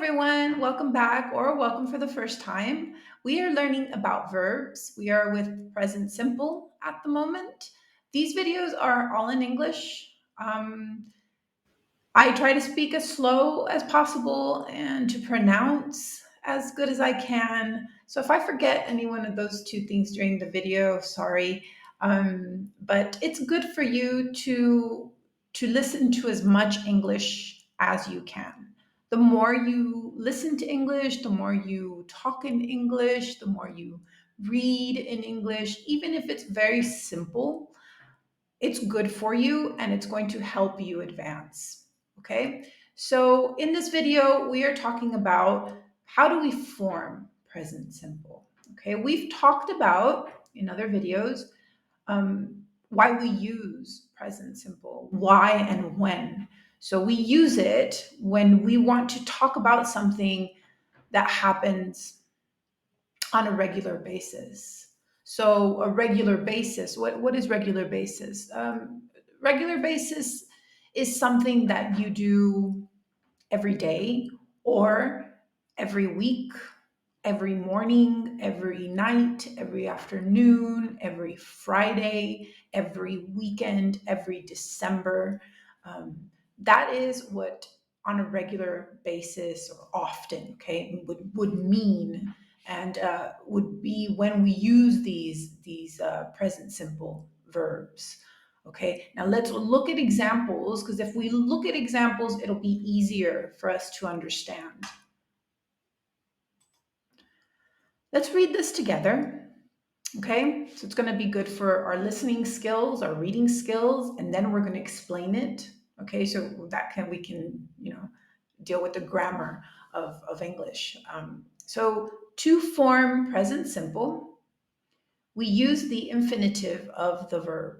everyone. Welcome back or welcome for the first time. We are learning about verbs. We are with present simple at the moment. These videos are all in English. I try to speak as slow as possible and to pronounce as good as I can. So if I forget any one of those two things during the video, sorry. But it's good for you to listen to as much English as you can. The more you listen to English, the more you talk in English, the more you read in English, even if it's very simple, it's good for you and it's going to help you advance. Okay. So in this video, we are talking about how do we form present simple. Okay. We've talked about in other videos why we use present simple, why and when. So we use it when we want to talk about something that happens on a regular basis. So a regular basis, what is regular basis? Regular basis is something that you do every day or every week, every morning, every night, every afternoon, every Friday, every weekend, every December. That is what on a regular basis or often, okay, would mean and would be when we use these present simple verbs. Okay, now let's look at examples because if we look at examples, it'll be easier for us to understand. Let's read this together. Okay, so it's going to be good for our listening skills, our reading skills, and then we're going to explain it. Okay, so that we can deal with the grammar of English. So to form present simple, we use the infinitive of the verb.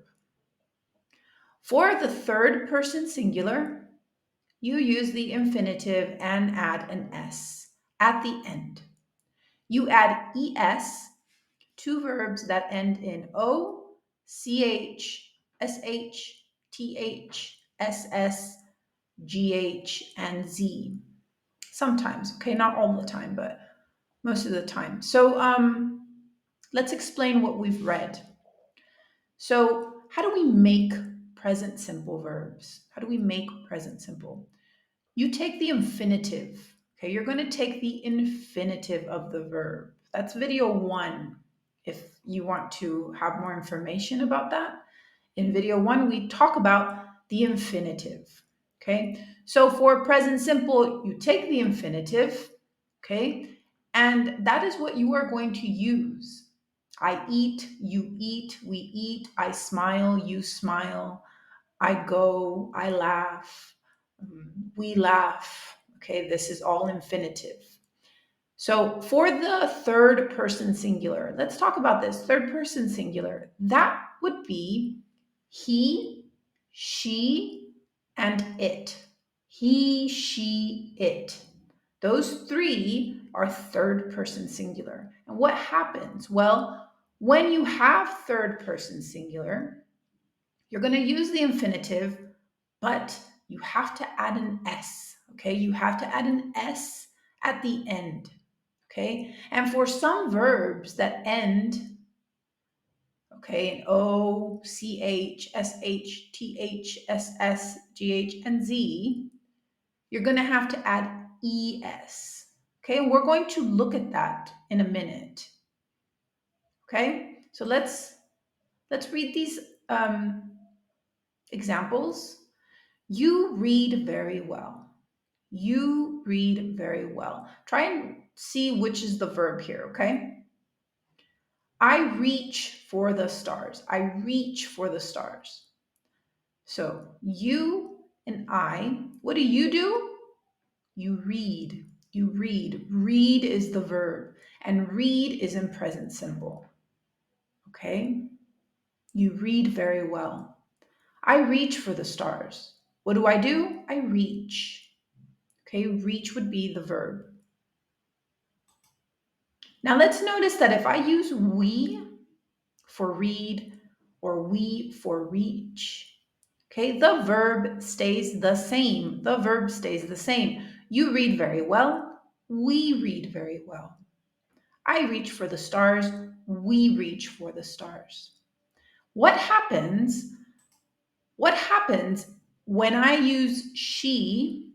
For the third person singular, you use the infinitive and add an s at the end. You add es to verbs that end in O, CH, SH, TH, SS, GH, and Z. Sometimes, okay, not all the time, but most of the time. So let's explain what we've read. So, how do we make present simple verbs? How do we make present simple? You take the infinitive. Okay, you're going to take the infinitive of the verb. That's video 1. If you want to have more information about that, in video 1, we talk about the infinitive. Okay, so for present simple, you take the infinitive, okay, and that is what you are going to use. I eat, you eat, we eat, I smile, you smile, I go, I laugh, we laugh. Okay, this is all infinitive. So for the third person singular, let's talk about this. Third person singular, that would be he, she, and it. He, she, it. Those three are third person singular. And what happens? Well, when you have third person singular, you're going to use the infinitive, but you have to add an S. Okay, you have to add an S at the end. Okay, and for some verbs that end, okay, in O, CH, SH, TH, SS, GH, and Z, you're going to have to add ES. Okay, and we're going to look at that in a minute. Okay, so let's read these examples. You read very well. You read very well. Try and see which is the verb here, okay? I reach for the stars. I reach for the stars. So you and I, what do? You read. You read. Read is the verb, and read is in present simple. Okay? You read very well. I reach for the stars. What do? I reach. Okay, reach would be the verb. Now let's notice that if I use we for read or we for reach, okay, the verb stays the same. The verb stays the same. You read very well. We read very well. I reach for the stars. We reach for the stars. What happens? What happens when I use she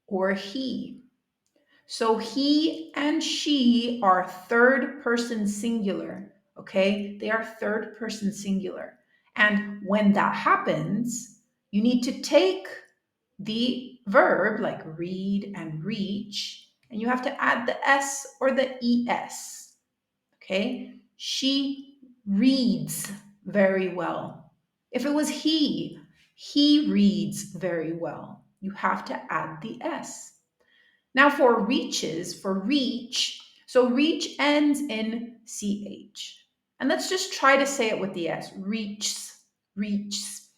or he? So he and she are third person singular, okay? They are third person singular. And when that happens, you need to take the verb like read and reach, and you have to add the S or the ES, okay? She reads very well. If it was he reads very well. You have to add the S. Now for reaches, for reach, so reach ends in CH. And let's just try to say it with the S. Reaches, reaches.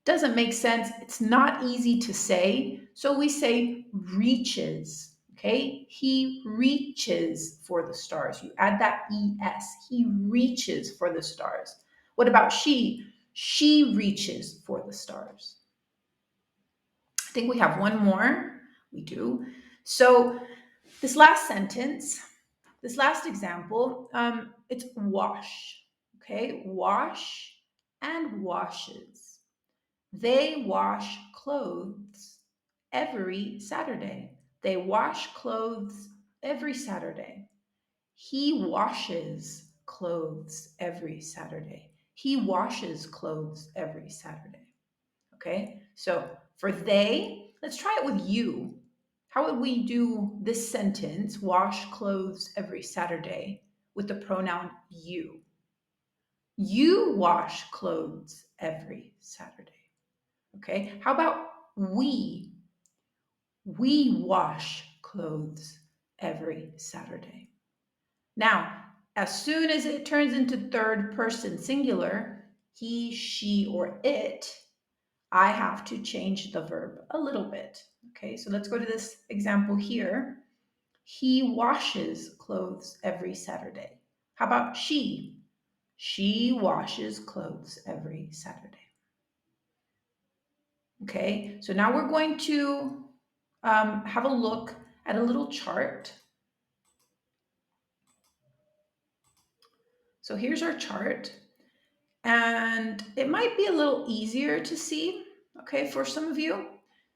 Doesn't make sense. It's not easy to say. So we say reaches. Okay? He reaches for the stars. You add that ES. He reaches for the stars. What about she? She reaches for the stars. I think we have one more. We do. So this last sentence, this last example, it's wash. Okay, wash and washes. They wash clothes every Saturday. They wash clothes every Saturday. He washes clothes every Saturday. He washes clothes every Saturday. Okay, so for they, let's try it with you. How would we do this sentence, wash clothes every Saturday, with the pronoun you? You wash clothes every Saturday. Okay, how about we? We wash clothes every Saturday. Now, as soon as it turns into third person singular, he, she, or it, I have to change the verb a little bit. Okay, so let's go to this example here. He washes clothes every Saturday. How about she? She washes clothes every Saturday. Okay, so now we're going to have a look at a little chart. So here's our chart, and it might be a little easier to see, okay, for some of you.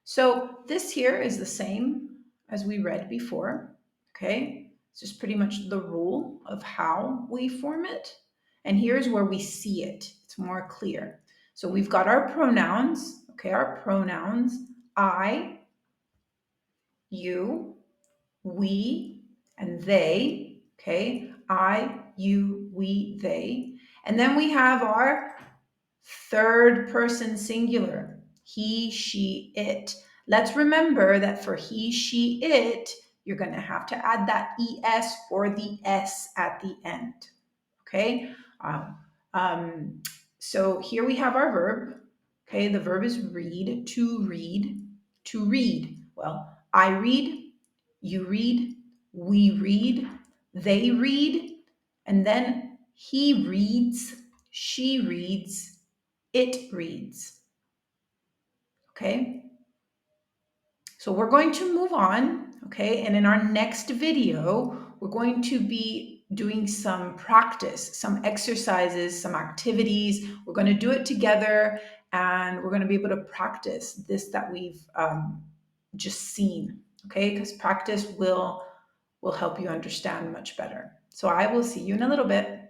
So this here is the same as we read before, okay? It's just pretty much the rule of how we form it. And here's where we see it. It's more clear. So we've got our pronouns, okay, our pronouns, I, you, we, and they, okay? I, you, we, they. And then we have our third person singular, he, she, it. Let's remember that for he, she, it, you're going to have to add that es or the s at the end. Okay? Um, um, so here we have our verb. Okay, the verb is read, to read, to read. Well, I read, you read, we read, they read, and then he reads, she reads, it reads. Okay, so we're going to move on. Okay, and in our next video, we're going to be doing some practice, some exercises, some activities. We're going to do it together, and we're going to be able to practice this that we've just seen. Okay, because practice will help you understand much better. So I will see you in a little bit.